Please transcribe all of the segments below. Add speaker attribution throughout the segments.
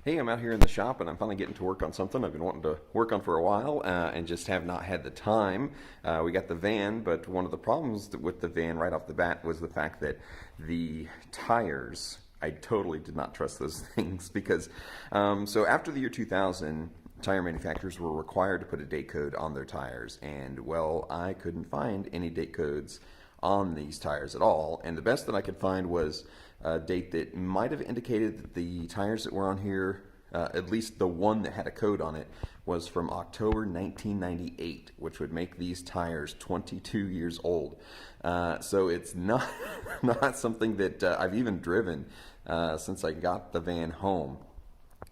Speaker 1: Hey, I'm out here in the shop and I'm finally getting to work on something I've been wanting to work on for a while and just have not had the time. We got the van, but one of the problems with the van right off the bat was the fact that the tires, I totally did not trust those things because so after the year 2000, tire manufacturers were required to put a date code on their tires, and well, I couldn't find any date codes on these tires at all, and the best that I could find was a date that might have indicated that the tires that were on here, at least the one that had a code on it, was from October 1998, which would make these tires 22 years old. So it's not not something that I've even driven since I got the van home.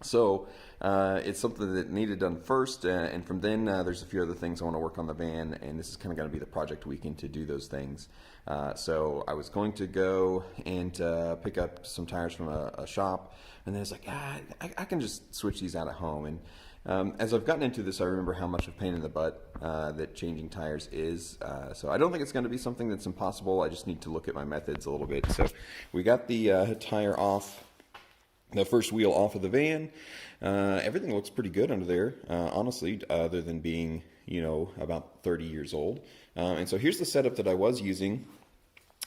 Speaker 1: So it's something that needed done first, and from then there's a few other things I want to work on the van, and this is kind of going to be the project weekend to do those things. So I was going to go and pick up some tires from a shop, and then it's like, I can just switch these out at home. And as I've gotten into this, I remember how much of a pain in the butt that changing tires is. So I don't think it's going to be something that's impossible. I just need to look at my methods a little bit. So we got the tire off, the first wheel off of the van. Everything looks pretty good under there, honestly, other than being, about 30 years old. And so here's the setup that I was using,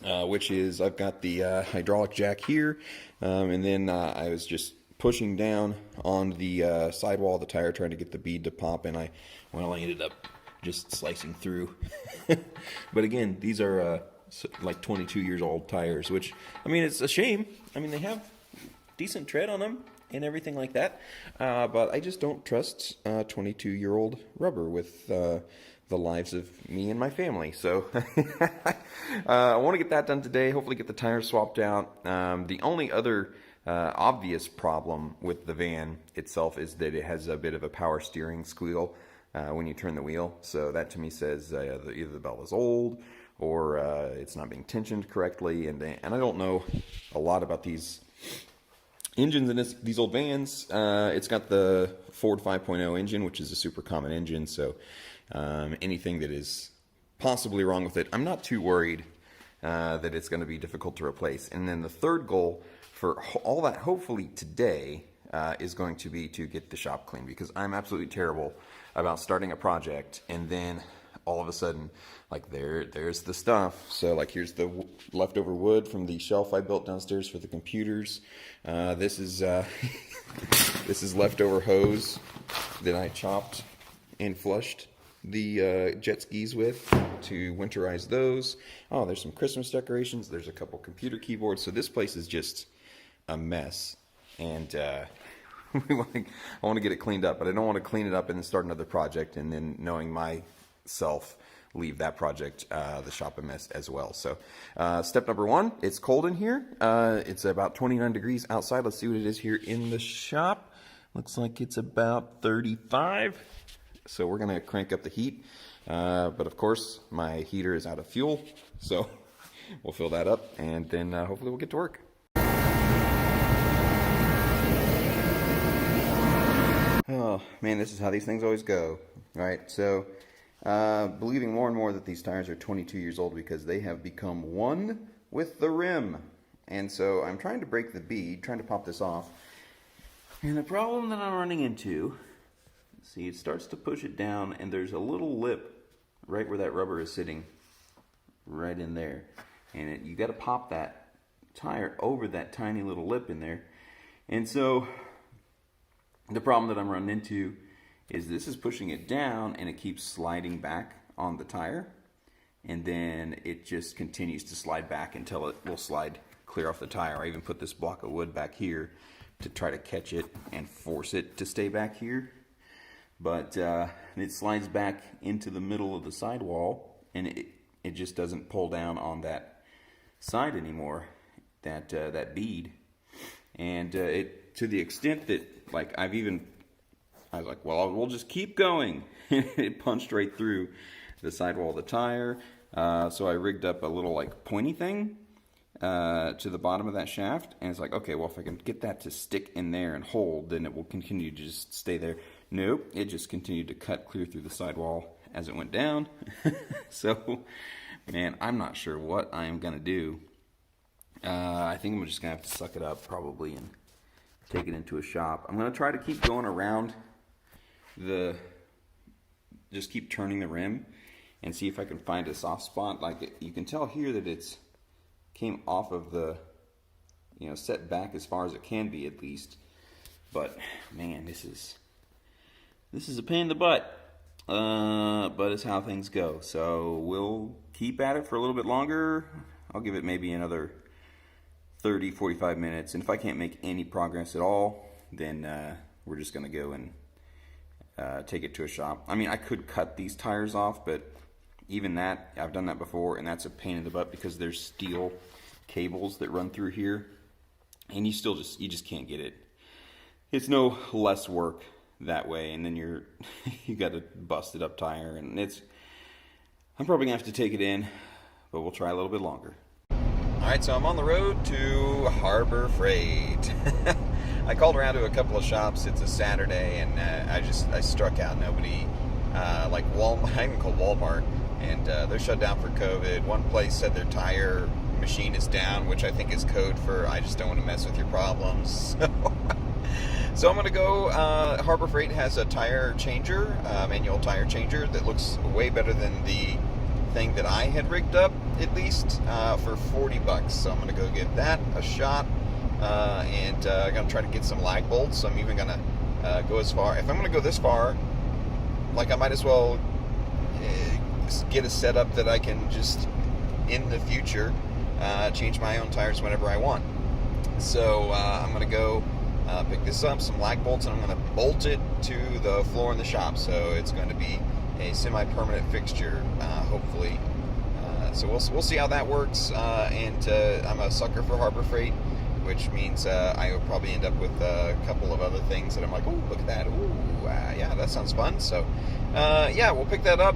Speaker 1: which is I've got the hydraulic jack here, and then I was just pushing down on the sidewall of the tire trying to get the bead to pop, and I ended up just slicing through. But again, these are like 22 years old tires, which, it's a shame. They have decent tread on them and everything like that, but I just don't trust 22-year-old rubber with the lives of me and my family. So I want to get that done today, hopefully get the tires swapped out. The only other obvious problem with the van itself is that it has a bit of a power steering squeal when you turn the wheel. So that to me says either the belt is old or it's not being tensioned correctly, and I don't know a lot about these engines in these old vans. It's got the Ford 5.0 engine, which is a super common engine, so anything that is possibly wrong with it, I'm not too worried that it's going to be difficult to replace. And then the third goal for all that, hopefully today, is going to be to get the shop clean, because I'm absolutely terrible about starting a project and then all of a sudden, like there's the stuff. So like here's the leftover wood from the shelf I built downstairs for the computers. This is this is leftover hose that I chopped and flushed the jet skis with to winterize those. Oh, there's some Christmas decorations. There's a couple computer keyboards. So this place is just a mess, and I want to get it cleaned up, but I don't want to clean it up and then start another project and then, knowing myself, leave that project, the shop, a mess as well. So step number one, it's cold in here. It's about 29 degrees outside. Let's see what it is here in the shop. Looks like it's about 35. So we're going to crank up the heat. But of course, my heater is out of fuel. So we'll fill that up, and then hopefully we'll get to work. Oh man, this is how these things always go, right? So believing more and more that these tires are 22 years old because they have become one with the rim. And so I'm trying to break the bead, trying to pop this off. And the problem that I'm running into, see, it starts to push it down, and there's a little lip right where that rubber is sitting, right in there. And you got to pop that tire over that tiny little lip in there. And so the problem that I'm running into is this is pushing it down, and it keeps sliding back on the tire, and then it just continues to slide back until it will slide clear off the tire. I even put this block of wood back here to try to catch it and force it to stay back here, but it slides back into the middle of the sidewall, and it just doesn't pull down on that side anymore, that bead. And it, to the extent that, like, I was like, well, we'll just keep going. It punched right through the sidewall of the tire. So I rigged up a little like pointy thing to the bottom of that shaft. And it's like, okay, well, if I can get that to stick in there and hold, then it will continue to just stay there. Nope, it just continued to cut clear through the sidewall as it went down. So, man, I'm not sure what I'm going to do. I think I'm just going to have to suck it up probably and take it into a shop. I'm going to try to keep going around just keep turning the rim and see if I can find a soft spot. Like you can tell here that it's came off of the, set back as far as it can be at least. But man, this is a pain in the butt. But it's how things go. So we'll keep at it for a little bit longer. I'll give it maybe another 30, 45 minutes. And if I can't make any progress at all, then we're just going to go and take it to a shop. I mean, I could cut these tires off, but even that, I've done that before, and that's a pain in the butt because there's steel cables that run through here, and you just can't get it. It's no less work that way, and then you got a busted up tire, and I'm probably gonna have to take it in, but we'll try a little bit longer. All right, so I'm on the road to Harbor Freight. I called around to a couple of shops. It's a Saturday, and I struck out. Nobody, like Walmart, I even called Walmart, and they're shut down for COVID. One place said their tire machine is down, which I think is code for I just don't want to mess with your problems. So I'm going to go, Harbor Freight has a tire changer, manual tire changer that looks way better than the thing that I had rigged up, at least, for $40. So I'm going to go give that a shot, and I'm going to try to get some lag bolts. So I'm even going to go as far, if I'm going to go this far, like I might as well get a setup that I can just, in the future, change my own tires whenever I want. So I'm going to go pick this up, some lag bolts, and I'm going to bolt it to the floor in the shop. So it's going to be a semi-permanent fixture, hopefully. So we'll see how that works. And I'm a sucker for Harbor Freight, which means I will probably end up with a couple of other things that I'm like, oh, look at that. Ooh, yeah, that sounds fun. So yeah, we'll pick that up,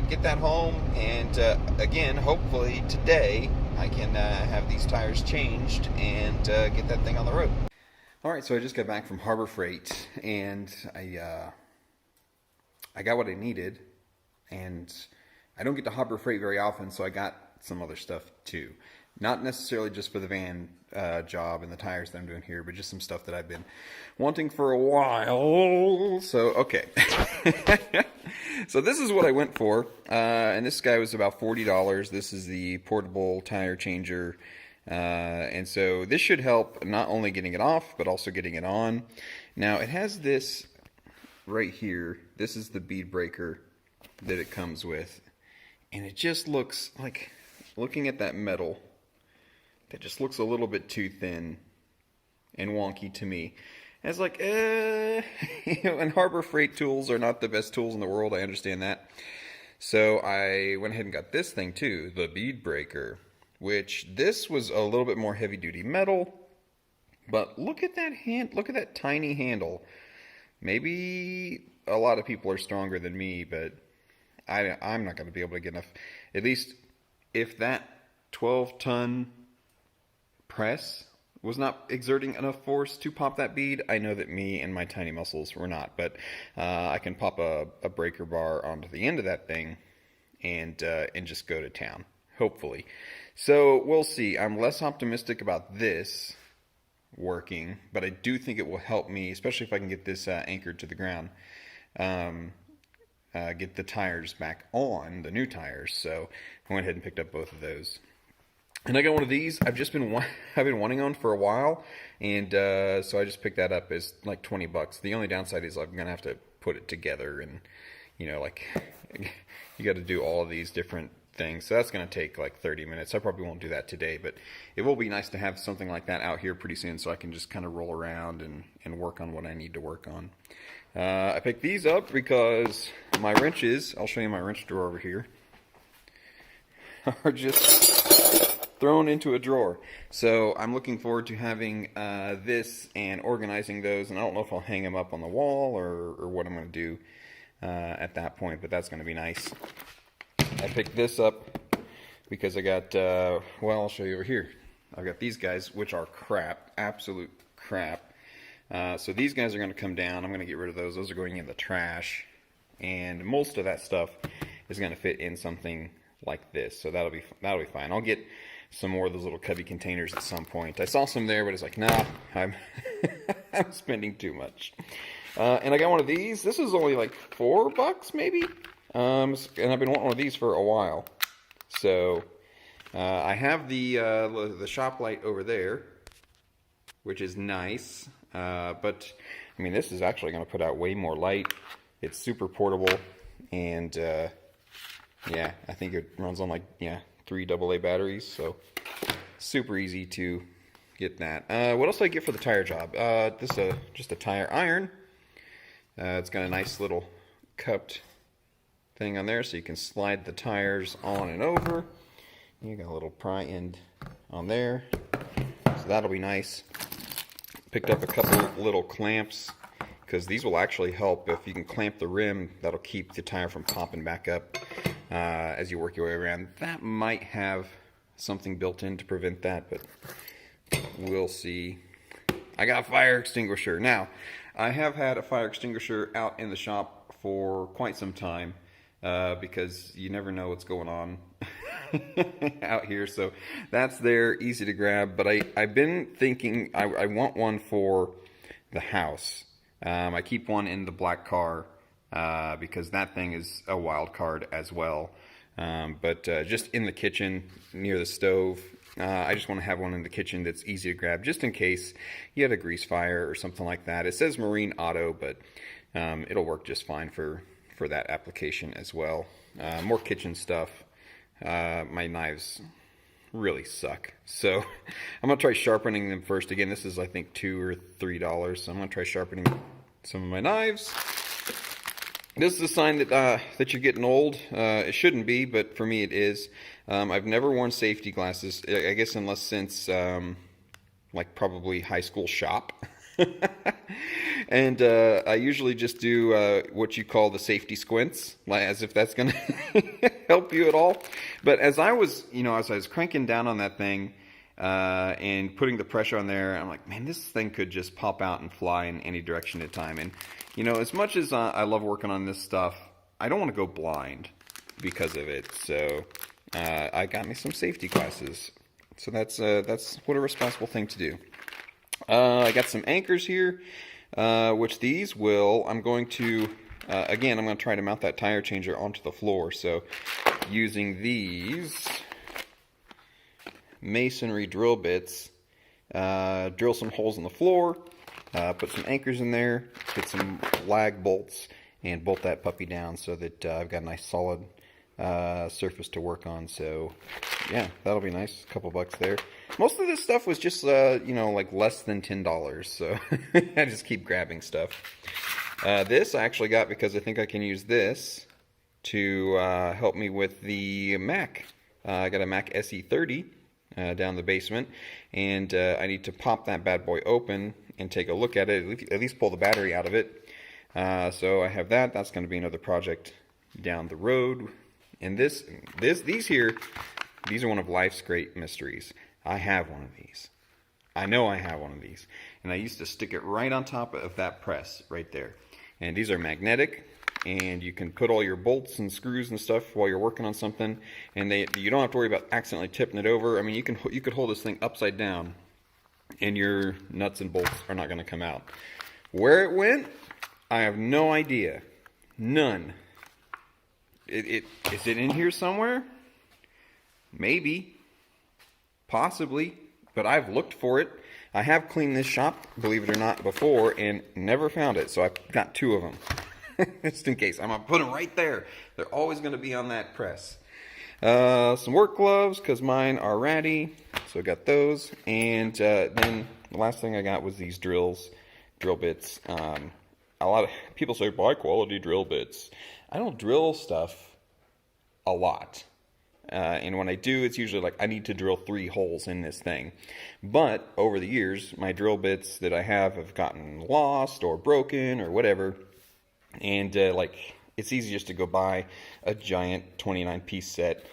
Speaker 1: get that home, and again, hopefully today I can have these tires changed and get that thing on the road. Alright, so I just got back from Harbor Freight, and I got what I needed, and I don't get to Harbor Freight very often, so I got some other stuff too. Not necessarily just for the van job and the tires that I'm doing here, but just some stuff that I've been wanting for a while. So, okay. So this is what I went for, and this guy was about $40. This is the portable tire changer. And so this should help not only getting it off, but also getting it on. Now it has this right here. This is the bead breaker that it comes with. And it just looks like, looking at that metal, that just looks a little bit too thin and wonky to me. And it's like, and Harbor Freight tools are not the best tools in the world. I understand that. So I went ahead and got this thing too, the bead breaker. Which this was a little bit more heavy duty metal, but look at that look at that tiny handle. Maybe a lot of people are stronger than me, but I'm not going to be able to get enough. At least if that 12-ton press was not exerting enough force to pop that bead, I know that me and my tiny muscles were not, but I can pop a breaker bar onto the end of that thing and just go to town, hopefully. So we'll see. I'm less optimistic about this working, but I do think it will help me, especially if I can get this anchored to the ground, get the tires back on, the new tires. So I went ahead and picked up both of those. And I got one of these. I've been wanting one for a while, and so I just picked that up as like $20. The only downside is I'm gonna have to put it together, and like you got to do all of these different things, so that's going to take like 30 minutes. I probably won't do that today, but it will be nice to have something like that out here pretty soon, so I can just kind of roll around and work on what I need to work on. I picked these up because my wrenches, I'll show you my wrench drawer over here, are just thrown into a drawer. So I'm looking forward to having this and organizing those, and I don't know if I'll hang them up on the wall or what I'm going to do at that point, but that's going to be nice. I picked this up because I got, well, I'll show you over here. I've got these guys, which are crap, absolute crap. So these guys are going to come down. I'm going to get rid of those. Those are going in the trash. And most of that stuff is going to fit in something like this. So that'll be fine. I'll get some more of those little cubby containers at some point. I saw some there, but it's like, nah, I'm spending too much. And I got one of these. This is only like $4 maybe. And I've been wanting one of these for a while. So I have the shop light over there, which is nice. But I mean, this is actually going to put out way more light. It's super portable, and yeah, I think it runs on like 3 AA batteries, so super easy to get that. What else did I get for the tire job? This is just a tire iron. It's got a nice little cupped thing on there, so you can slide the tires on and over. You got a little pry end on there, so that'll be nice. Picked up a couple little clamps, because these will actually help. If you can clamp the rim, that'll keep the tire from popping back up as you work your way around. That might have something built in to prevent that, but we'll see. I got a fire extinguisher. Now, I have had a fire extinguisher out in the shop for quite some time because you never know what's going on out here. So that's there, easy to grab. But I've been thinking I want one for the house. I keep one in the black car because that thing is a wild card as well. But just in the kitchen near the stove, I just want to have one in the kitchen that's easy to grab, just in case you had a grease fire or something like that. It says Marine Auto, but it'll work just fine for that application as well. More kitchen stuff. My knives really suck, so I'm gonna try sharpening them first. Again, this is I think $2 or $3, so I'm gonna try sharpening some of my knives. This is a sign that you're getting old. It shouldn't be, but for me it is. I've never worn safety glasses, I guess, unless since like probably high school shop. And I usually just do what you call the safety squints, like as if that's gonna help you at all. But as I was cranking down on that thing and putting the pressure on there, I'm like, man, this thing could just pop out and fly in any direction at a time. And as much as I love working on this stuff, I don't want to go blind because of it. So I got me some safety glasses. So that's what a responsible thing to do. I got some anchors here, which these I'm going to try to mount that tire changer onto the floor. So using these masonry drill bits, drill some holes in the floor, put some anchors in there, get some lag bolts, and bolt that puppy down so that I've got a nice solid surface to work on. So yeah, that'll be nice. A couple bucks there. Most of this stuff was just like less than $10, so I just keep grabbing stuff. This I actually got because I think I can use this to help me with the Mac. I got a Mac SE30 down the basement, and I need to pop that bad boy open and take a look at it, at least pull the battery out of it. So I have that. That's going to be another project down the road. And these are one of life's great mysteries. I have one of these. I know I have one of these. And I used to stick it right on top of that press right there. And these are magnetic, and you can put all your bolts and screws and stuff while you're working on something, and you don't have to worry about accidentally tipping it over. I mean, you could hold this thing upside down, and your nuts and bolts are not going to come out. Where it went, I have no idea. None. Is it in here somewhere? Maybe. Possibly. But I've looked for it. I have cleaned this shop, believe it or not, before, and never found it. So I've got 2 of them. Just in case. I'm going to put them right there. They're always going to be on that press. Some work gloves, because mine are ratty. So I got those. And then the last thing I got was these drill bits. A lot of people say, buy quality drill bits. I don't drill stuff a lot. And when I do, it's usually like I need to drill 3 holes in this thing. But over the years, my drill bits that I have gotten lost or broken or whatever. And it's easy just to go buy a giant 29-piece set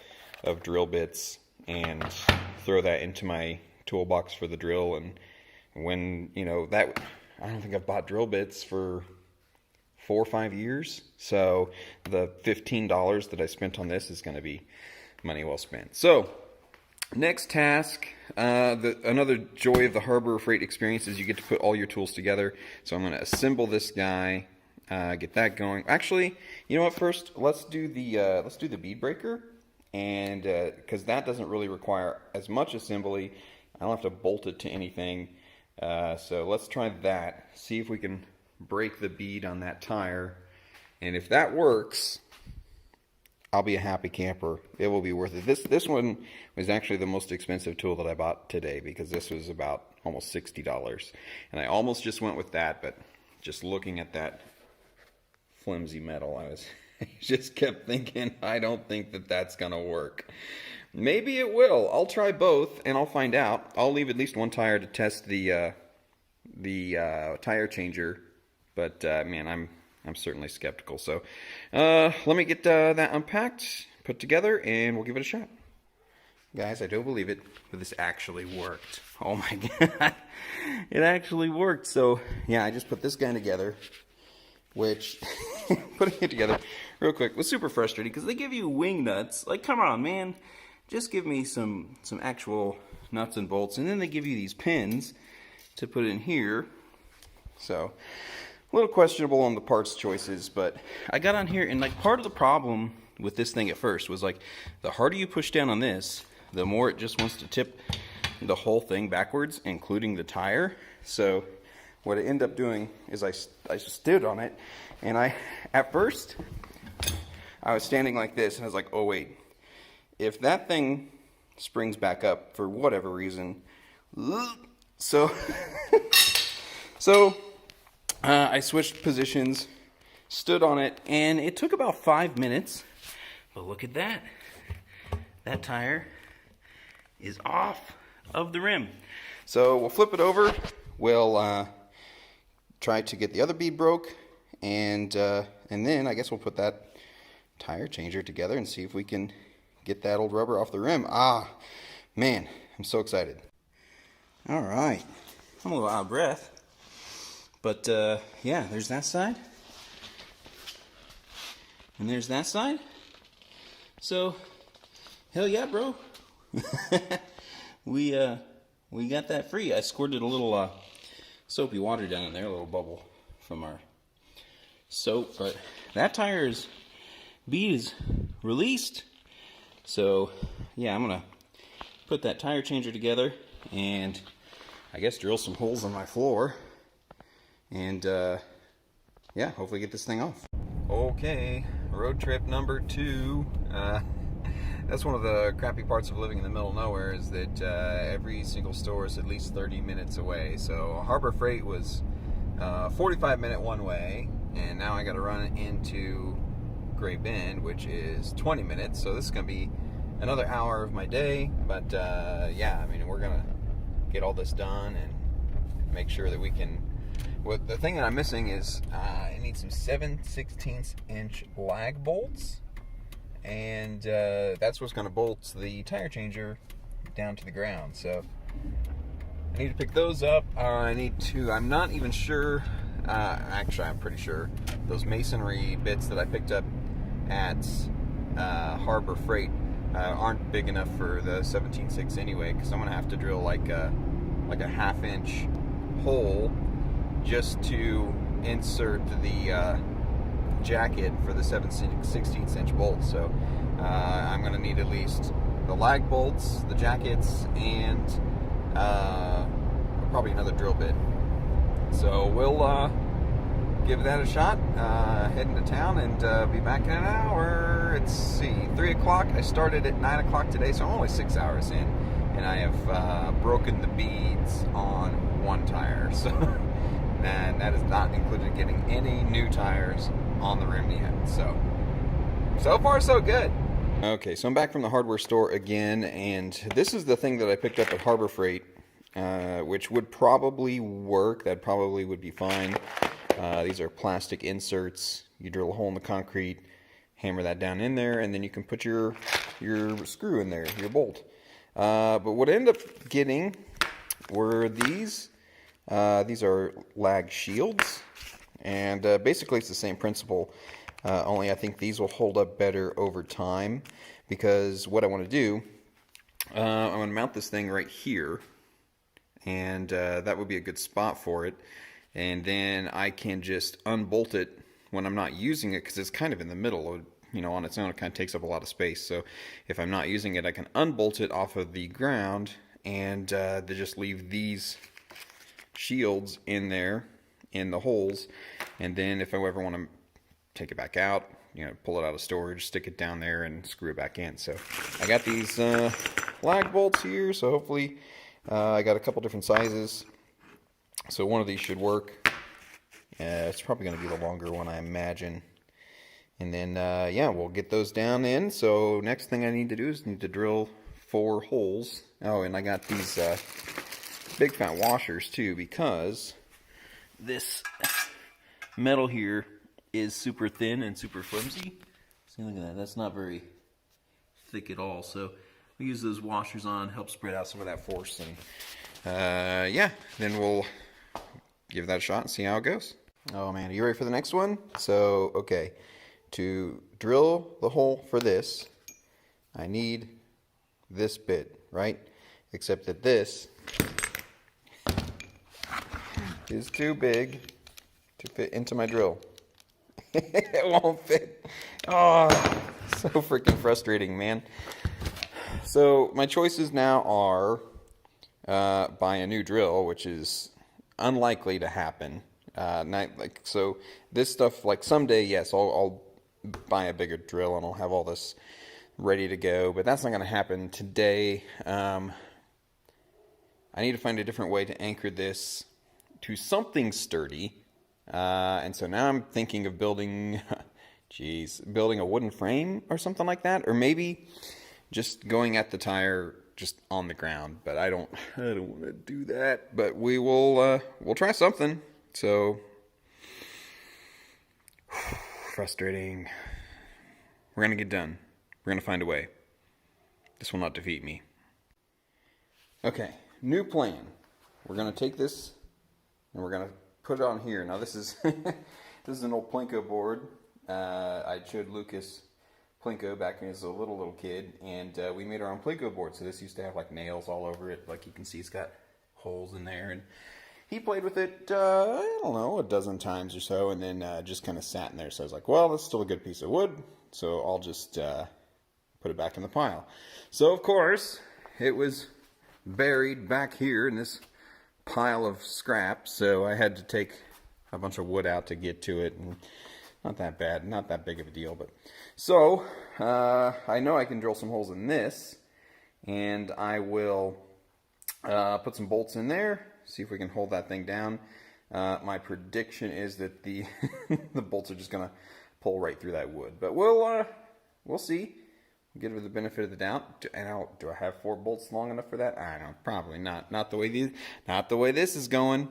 Speaker 1: of drill bits and throw that into my toolbox for the drill. And when, I don't think I've bought drill bits for 4 or 5 years. So the $15 that I spent on this is going to be money well spent. So Next task, another joy of the Harbor Freight experience is you get to put all your tools together. So I'm going to assemble this guy, get that going. Actually, you know what? First, let's do the bead breaker, and because that doesn't really require as much assembly. I don't have to bolt it to anything. So let's try that. See if we can break the bead on that tire, and if that works, I'll be a happy camper. It will be worth it. This one was actually the most expensive tool that I bought today because this was about almost $60. And I almost just went with that, but just looking at that flimsy metal, I just kept thinking, I don't think that that's going to work. Maybe it will. I'll try both and I'll find out. I'll leave at least one tire to test the tire changer, but man, I'm certainly skeptical. So let me get that unpacked, put together, and we'll give it a shot. Guys, I don't believe it, but this actually worked. Oh my God. It actually worked. So yeah, I just put this guy together, which putting it together real quick was super frustrating because they give you wing nuts. Like, come on, man. Just give me some actual nuts and bolts. And then they give you these pins to put in here. So a little questionable on the parts choices, but I got on here, and like part of the problem with this thing at first was like the harder you push down on this, the more it just wants to tip the whole thing backwards, including the tire. So what I ended up doing is I stood on it, and at first I was standing like this, and I was like, oh wait, if that thing springs back up for whatever reason, so I switched positions, stood on it, and it took about 5 minutes. But look at that. That tire is off of the rim. So we'll flip it over. We'll try to get the other bead broke, and then I guess we'll put that tire changer together and see if we can get that old rubber off the rim. Ah, man, I'm so excited. All right. I'm a little out of breath. But, yeah, there's that side. And there's that side. So, hell yeah, bro. We got that free. I squirted a little soapy water down in there, a little bubble from our soap. But that tire's bead is released. So, yeah, I'm going to put that tire changer together and I guess drill some holes in my floor. And, yeah, hopefully get this thing off. Okay, road trip number 2. That's one of the crappy parts of living in the middle of nowhere is that every single store is at least 30 minutes away. So Harbor Freight was 45-minute one way, and now I got to run into Gray Bend, which is 20 minutes. So this is going to be another hour of my day. But, yeah, I mean, we're going to get all this done and make sure that we can... Well, the thing that I'm missing is I need some 7/16" lag bolts, and that's what's going to bolt the tire changer down to the ground. So I need to pick those up. I'm not even sure, actually I'm pretty sure, those masonry bits that I picked up at Harbor Freight aren't big enough for the 17/6 anyway, because I'm going to have to drill like a half-inch hole just to insert the jacket for the 7/16" bolt. So I'm going to need at least the lag bolts, the jackets, and probably another drill bit. So we'll give that a shot, head into town, and be back in an hour. Let's see, 3 o'clock. I started at 9 o'clock today, so I'm only 6 hours in, and I have broken the beads on one tire. So and that is not included getting any new tires on the rim yet. So far so good. Okay, so I'm back from the hardware store again, and this is the thing that I picked up at Harbor Freight, which would probably work. That probably would be fine. These are plastic inserts. You drill a hole in the concrete, hammer that down in there, and then you can put your screw in there, your bolt. But what I ended up getting were these. These are lag shields, and basically it's the same principle, only I think these will hold up better over time, because what I want to do I'm going to mount this thing right here, and that would be a good spot for it. And then I can just unbolt it when I'm not using it, because it's kind of in the middle. You know, on its own, it kind of takes up a lot of space. So if I'm not using it, I can unbolt it off of the ground and just leave these shields in there, in the holes. And then if I ever want to take it back out, you know, pull it out of storage, stick it down there and screw it back in. So I got these lag bolts here, so hopefully I got a couple different sizes. So one of these should work. It's probably going to be the longer one, I imagine. And then, yeah, we'll get those down in. So next thing I need to do is need to drill 4 holes. Oh, and I got these big fat washers too, because this metal here is super thin and super flimsy. See, look at that. That's not very thick at all. So we use those washers on, help spread out some of that force. And yeah, then we'll give that a shot and see how it goes. Oh man, are you ready for the next one? So, okay, to drill the hole for this, I need this bit, right? Except that this is too big to fit into my drill. It won't fit. Oh, so freaking frustrating, man. So my choices now are buy a new drill, which is unlikely to happen. So this stuff, like someday, yes, I'll buy a bigger drill and I'll have all this ready to go, but that's not going to happen today. I need to find a different way to anchor this to something sturdy. And so now I'm thinking of building, building a wooden frame or something like that, or maybe just going at the tire just on the ground. But I don't want to do that. But we'll try something. So frustrating. We're gonna get done. We're gonna find a way. This will not defeat me. Okay, new plan. We're gonna take this and we're gonna put it on here. Now this is this is an old Plinko board. I showed Lucas Plinko back when he was a little kid, and we made our own Plinko board. So this used to have like nails all over it. Like you can see, it's got holes in there, and he played with it, I don't know, a dozen times or so, and then just kind of sat in there. So I was like, well, that's still a good piece of wood, so I'll just put it back in the pile. So of course, it was buried back here in this pile of scrap, so I had to take a bunch of wood out to get to it, and not that bad, not that big of a deal. But so I know I can drill some holes in this, and I will put some bolts in there, see if we can hold that thing down. My prediction is that the the bolts are just gonna pull right through that wood, but we'll see. Give it the benefit of the doubt. Do I have 4 bolts long enough for that? I don't know. Probably not. Not the way this is going.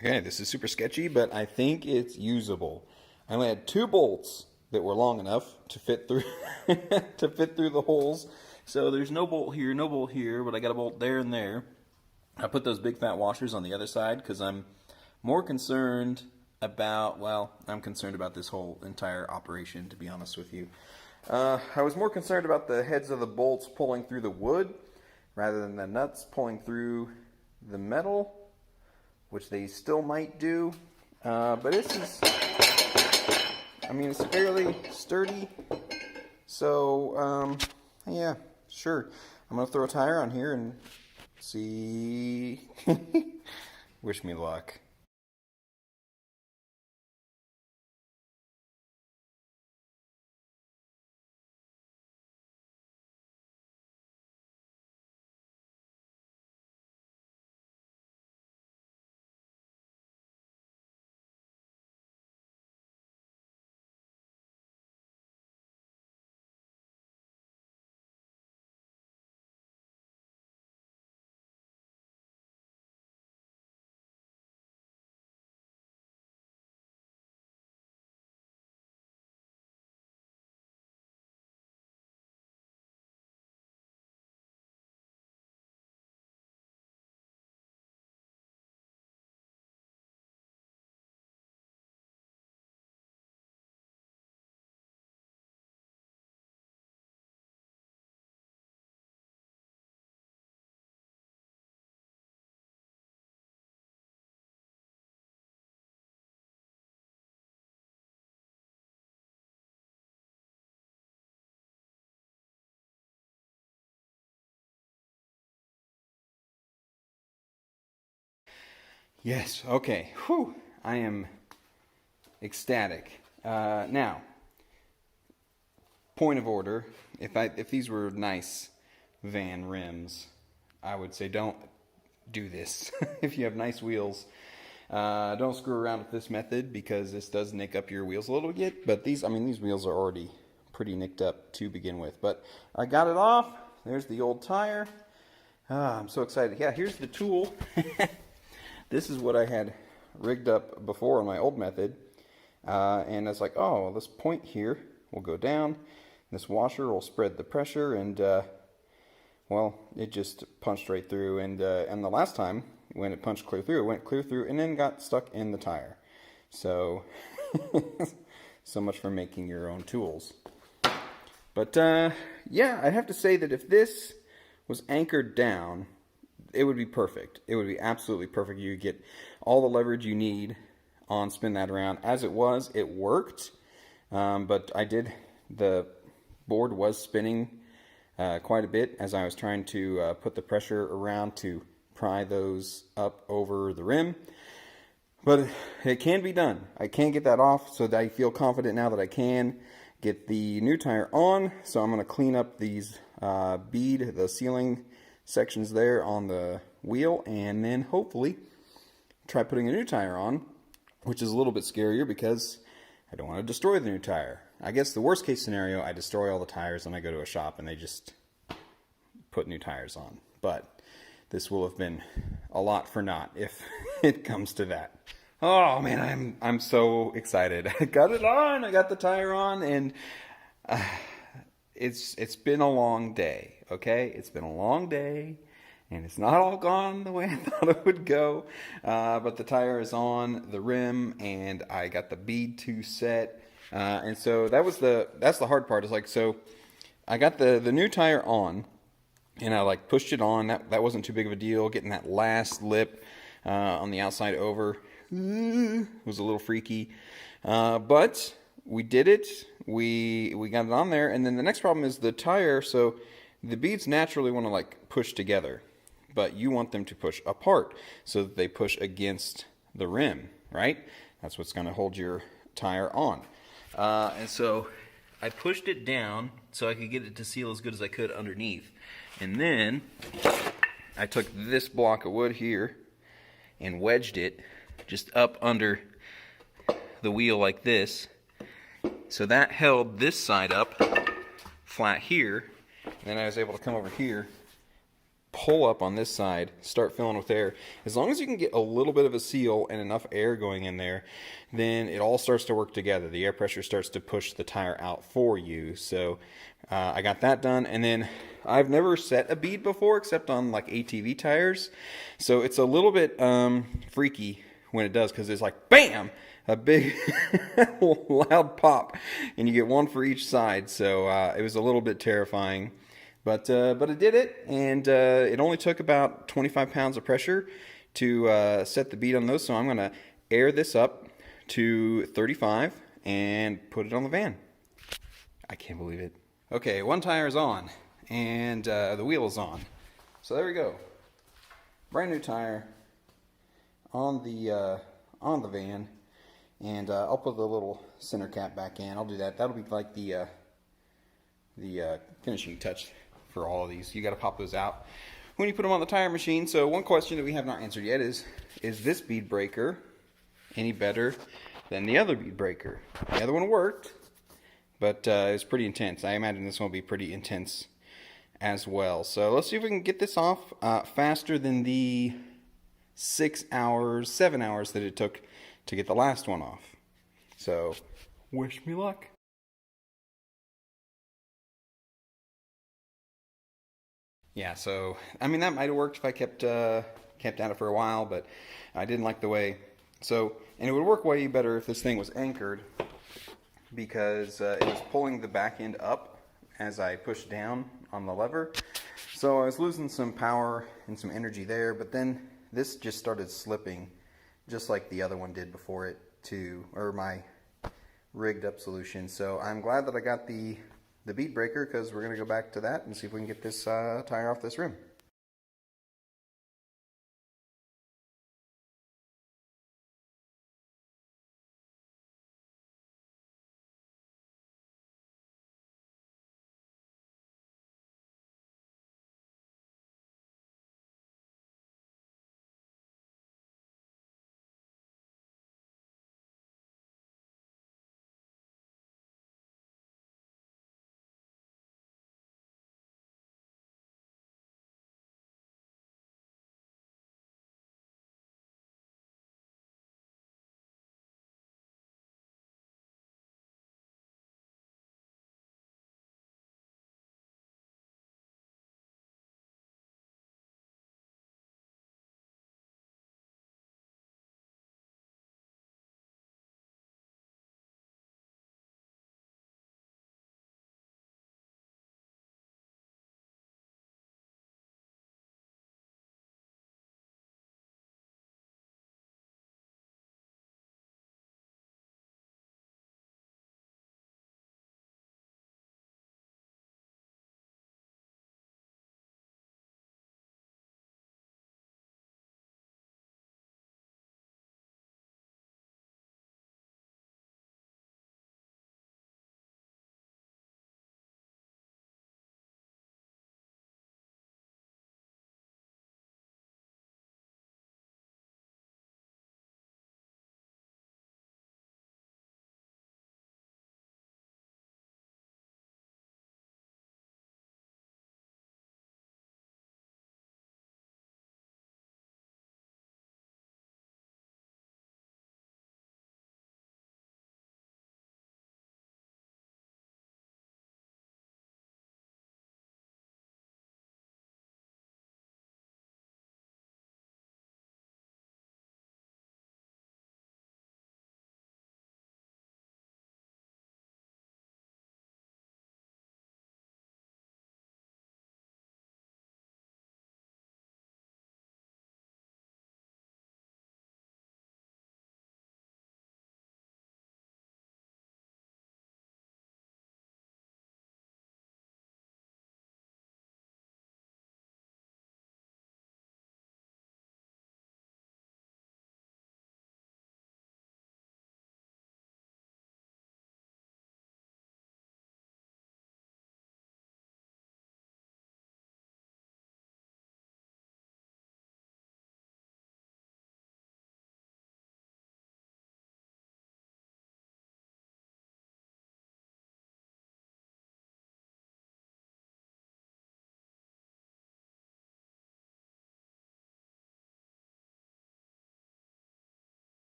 Speaker 1: Okay, this is super sketchy, but I think it's usable. I only had 2 bolts that were long enough to fit through to fit through the holes. So there's no bolt here, but I got a bolt there and there. I put those big fat washers on the other side because I'm more concerned about, well, I'm concerned about this whole entire operation, to be honest with you. I was more concerned about the heads of the bolts pulling through the wood rather than the nuts pulling through the metal, which they still might do. But this is, I mean, it's fairly sturdy. So, yeah, sure. I'm going to throw a tire on here and see. Wish me luck. Yes, okay. Whew. I am ecstatic. Now, point of order, if these were nice van rims, I would say don't do this. If you have nice wheels, don't screw around with this method because this does nick up your wheels a little bit. But these wheels are already pretty nicked up to begin with. But I got it off. There's the old tire. I'm so excited. Yeah, here's the tool. This is what I had rigged up before on my old method. And it's like, oh, this point here will go down. This washer will spread the pressure, and well, it just punched right through. And the last time when it punched clear through, it went clear through and then got stuck in the tire. So, so much for making your own tools. But yeah, I'd have to say that if this was anchored down, it would be perfect. It would be absolutely perfect. You get all the leverage you need on spin that around. As it was, it worked, but the board was spinning quite a bit as I was trying to put the pressure around to pry those up over the rim. But it can be done. I can get that off, so that I feel confident now that I can get the new tire on. So I'm going to clean up these the sealing sections there on the wheel, and then hopefully try putting a new tire on, which is a little bit scarier because I don't want to destroy the new tire. I guess the worst case scenario, I destroy all the tires and I go to a shop and they just put new tires on. But this will have been a lot for naught if it comes to that. Oh man, I'm so excited. I got it on. I got the tire on, and it's been a long day. Okay, it's been a long day, and it's not all gone the way I thought it would go. But the tire is on the rim, and I got the bead to set. And so that's the hard part. Is like, so I got the new tire on, and I like pushed it on. That wasn't too big of a deal. Getting that last lip on the outside over was a little freaky, but we did it. We got it on there, and then the next problem is the tire. So the beads naturally want to like push together, but you want them to push apart so that they push against the rim, right? That's what's going to hold your tire on. And so I pushed it down so I could get it to seal as good as I could underneath. And then I took this block of wood here and wedged it just up under the wheel like this. So that held this side up flat here. And then I was able to come over here, pull up on this side, start filling with air. As long as you can get a little bit of a seal and enough air going in there, then it all starts to work together. The air pressure starts to push the tire out for you. So I got that done, and then I've never set a bead before except on like ATV tires. So it's a little bit freaky when it does, because it's like BAM! A big loud pop, and you get one for each side. So it was a little bit terrifying. But it did it, and it only took about 25 pounds of pressure to set the bead on those. So I'm going to air this up to 35 and put it on the van. I can't believe it. Okay, one tire is on, and the wheel is on. So there we go. Brand new tire on the van, and I'll put the little center cap back in. I'll do that. That'll be like the finishing touch for all of these. You got to pop those out when you put them on the tire machine. So one question that we have not answered yet is this bead breaker any better than the other bead breaker? The other one worked, but it was pretty intense. I imagine this one will be pretty intense as well. So let's see if we can get this off faster than the 7 hours that it took to get the last one off. So wish me luck. Yeah, so I mean, that might have worked if I kept at it for a while, but I didn't like the way. So, and it would work way better if this thing was anchored, because it was pulling the back end up as I pushed down on the lever. So I was losing some power and some energy there, but then this just started slipping, just like the other one did before it or my rigged up solution. So I'm glad that I got the bead breaker, because we're going to go back to that and see if we can get this tire off this rim.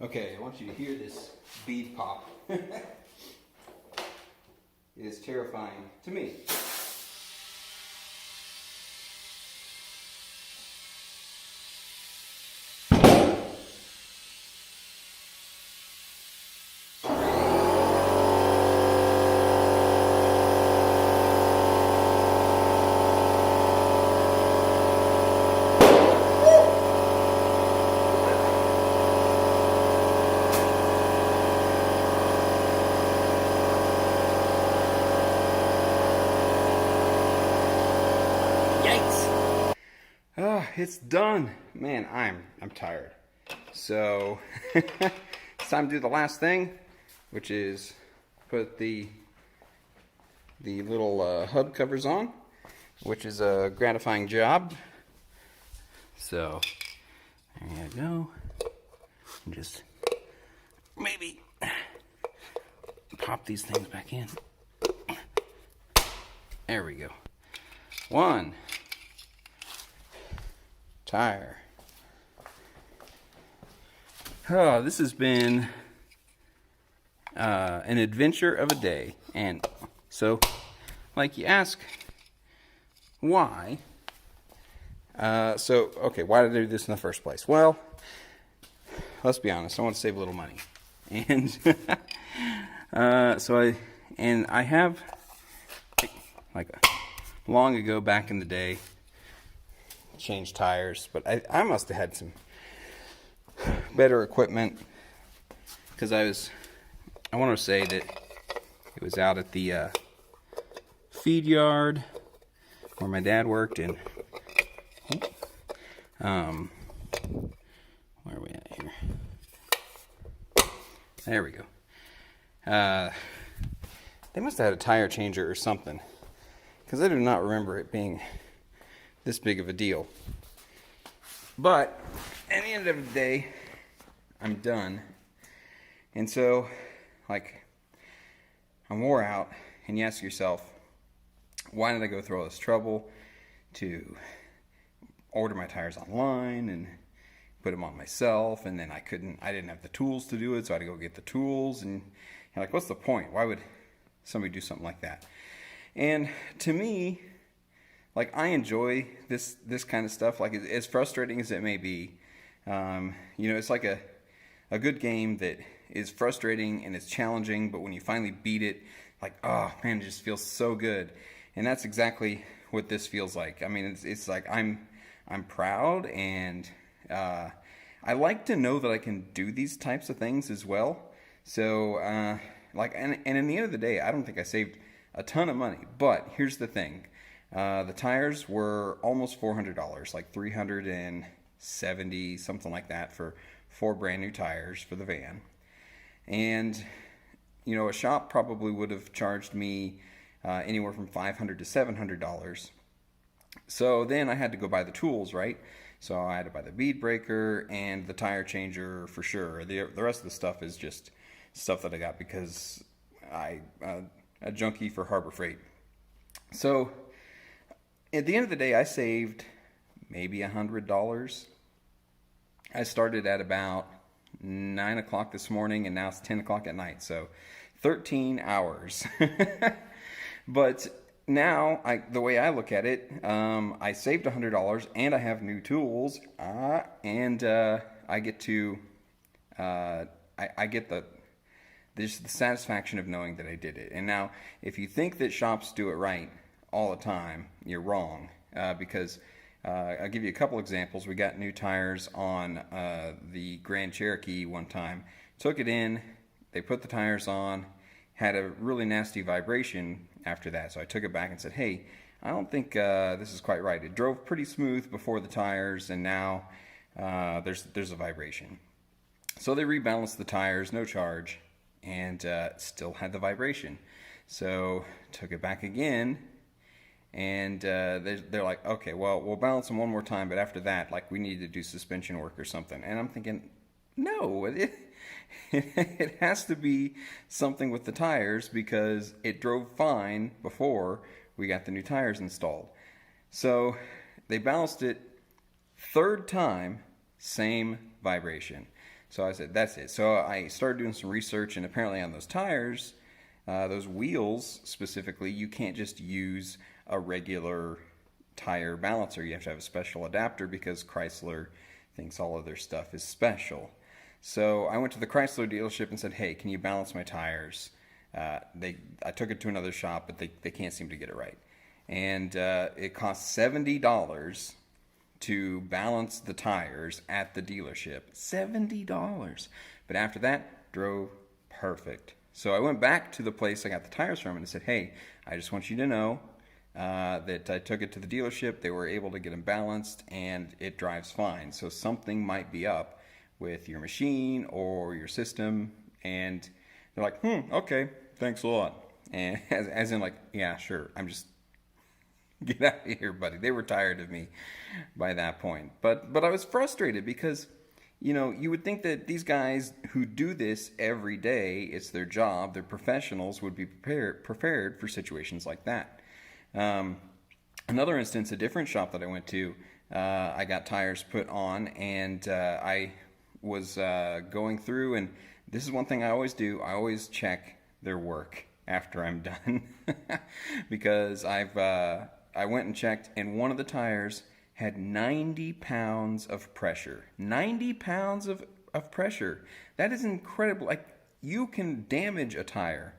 Speaker 2: Okay, I want you to hear this bead pop. It is terrifying to me. Oh, it's done. Man, I'm tired. So it's time to do the last thing, which is put the little hub covers on, which is a gratifying job. So there you go. And just maybe pop these things back in. There we go. One tire. Oh, this has been an adventure of a day. And so, like, you ask, why? Okay, why did I do this in the first place? Well, let's be honest, I want to save a little money. And I have, like, long ago, back in the day, changed tires, but I must have had some better equipment, because I want to say that it was out at the feed yard where my dad worked, and where are we at here? There we go. They must have had a tire changer or something, because I do not remember it being this big of a deal. But at the end of the day, I'm done. And so, like, I'm wore out, and you ask yourself, why did I go through all this trouble to order my tires online and put them on myself, and then I didn't have the tools to do it, so I had to go get the tools, and you're like, what's the point? Why would somebody do something like that? And to me, like, I enjoy this kind of stuff. Like, as frustrating as it may be, it's like a good game that is frustrating and it's challenging, but when you finally beat it, like, oh man, it just feels so good. And that's exactly what this feels like. I mean, it's like I'm proud, and I like to know that I can do these types of things as well. So, and in the end of the day, I don't think I saved a ton of money. But here's the thing. The tires were almost $400, like $370, something like that, for 4 brand new tires for the van. And, a shop probably would have charged me anywhere from $500 to $700. So then I had to go buy the tools, right? So I had to buy the bead breaker and the tire changer for sure. The rest of the stuff is just stuff that I got because a junkie for Harbor Freight. So at the end of the day, I saved maybe $100. I started at about 9 o'clock this morning, and now it's 10 o'clock at night, so 13 hours. But now, the way I look at it, I saved $100, and I have new tools, and I get to, I get the satisfaction of knowing that I did it. And now, if you think that shops do it right all the time, you're wrong, because I'll give you a couple examples. We got new tires on the Grand Cherokee one time. Took it in, they put the tires on, had a really nasty vibration after that. So I took it back and said, hey, I don't think this is quite right. It drove pretty smooth before the tires, and now there's a vibration. So they rebalanced the tires, no charge, and still had the vibration. So took it back again, and they're like, okay, well, we'll balance them one more time, but after that, like, we need to do suspension work or something. And I'm thinking, no, it has to be something with the tires, because it drove fine before we got the new tires installed. So they balanced it, third time, same vibration. So I said, that's it. So I started doing some research, and apparently on those tires, those wheels specifically, you can't just use a regular tire balancer. You have to have a special adapter because Chrysler thinks all of their stuff is special. So I went to the Chrysler dealership and said, hey, can you balance my tires? I took it to another shop, but they can't seem to get it right. And it cost $70 to balance the tires at the dealership. $70. But after that, drove perfect. So I went back to the place I got the tires from and said, hey, I just want you to know that I took it to the dealership. They were able to get them balanced, and it drives fine. So something might be up with your machine or your system. And they're like, okay, thanks a lot. And as in like, yeah, sure, I'm just... Get out of here, buddy. They were tired of me by that point. But I was frustrated because, you would think that these guys who do this every day, it's their job, they're professionals, would be prepared for situations like that. Another instance, a different shop that I went to, I got tires put on, and I was going through, and this is one thing I always do. I always check their work after I'm done because I went and checked, and one of the tires had 90 pounds of pressure. 90 pounds of pressure. That is incredible. Like, you can damage a tire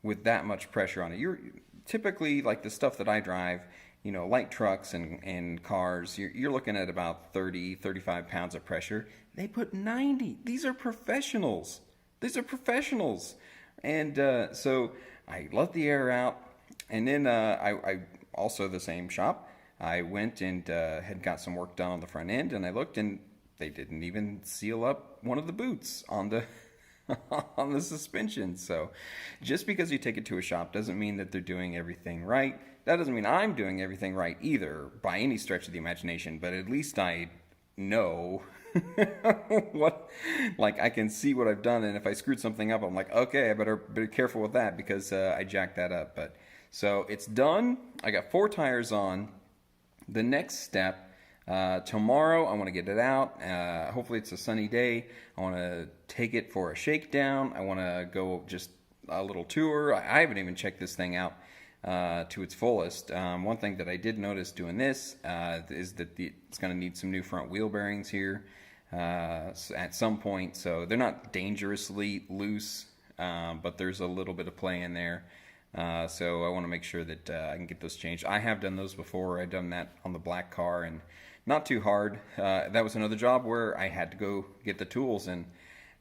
Speaker 2: with that much pressure on it. You're typically, like the stuff that I drive, light trucks and cars, you're looking at about 30, 35 pounds of pressure. They put 90. These are professionals. And so I let the air out, and then I also the same shop, I went and had got some work done on the front end, and I looked, and they didn't even seal up one of the boots on the on the suspension. So just because you take it to a shop doesn't mean that they're doing everything right. That doesn't mean I'm doing everything right either by any stretch of the imagination, but at least I know I can see what I've done, and if I screwed something up, I'm like, okay, I better be careful with that because I jacked that up. But so it's done. I got 4 tires on. The next step, tomorrow I want to get it out. Hopefully it's a sunny day. I want to take it for a shakedown. I want to go just a little tour. I haven't even checked this thing out to its fullest. One thing that I did notice doing this is that it's going to need some new front wheel bearings here at some point. So they're not dangerously loose, but there's a little bit of play in there. So I want to make sure that I can get those changed. I have done those before. I've done that on the black car, and not too hard. That was another job where I had to go get the tools, and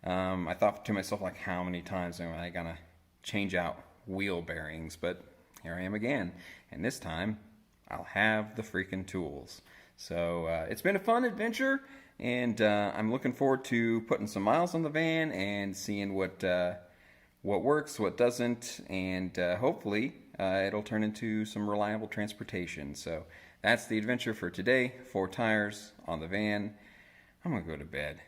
Speaker 2: I thought to myself, like, how many times am I going to change out wheel bearings? But here I am again, and this time I'll have the freaking tools. So it's been a fun adventure, and I'm looking forward to putting some miles on the van and seeing what works, what doesn't, and hopefully it'll turn into some reliable transportation. So that's the adventure for today. 4 tires on the van. I'm going to go to bed.